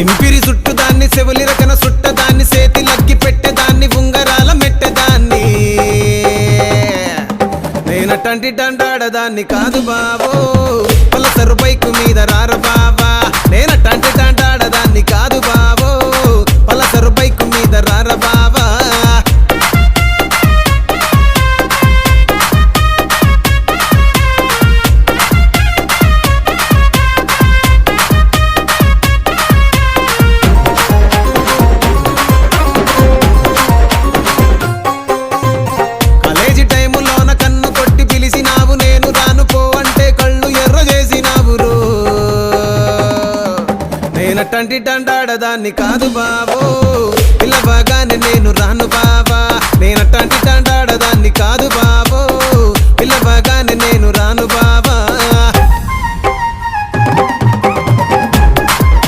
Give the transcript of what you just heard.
సింపిరి చుట్టుదాన్ని చెవులి రకన సుట్టదాన్ని సేతి లగ్గి పెట్టేదాన్ని ఉంగరాల మెట్టెదాన్ని నేనటంటి డండాడదాన్ని కాదు బావో పలసరు బైకు మీద రార బావా నేనటంటి డండాడదాన్ని కాదు బావో పలసరు బైకు మీద రార బావా నేనటంటి డండాడదాన్ని కాదు బావో పిల్లవగానే నేను రాను బావా నేనటంటి డండాడదాన్ని కాదు బావో పిల్లవగానే నేను రాను బావా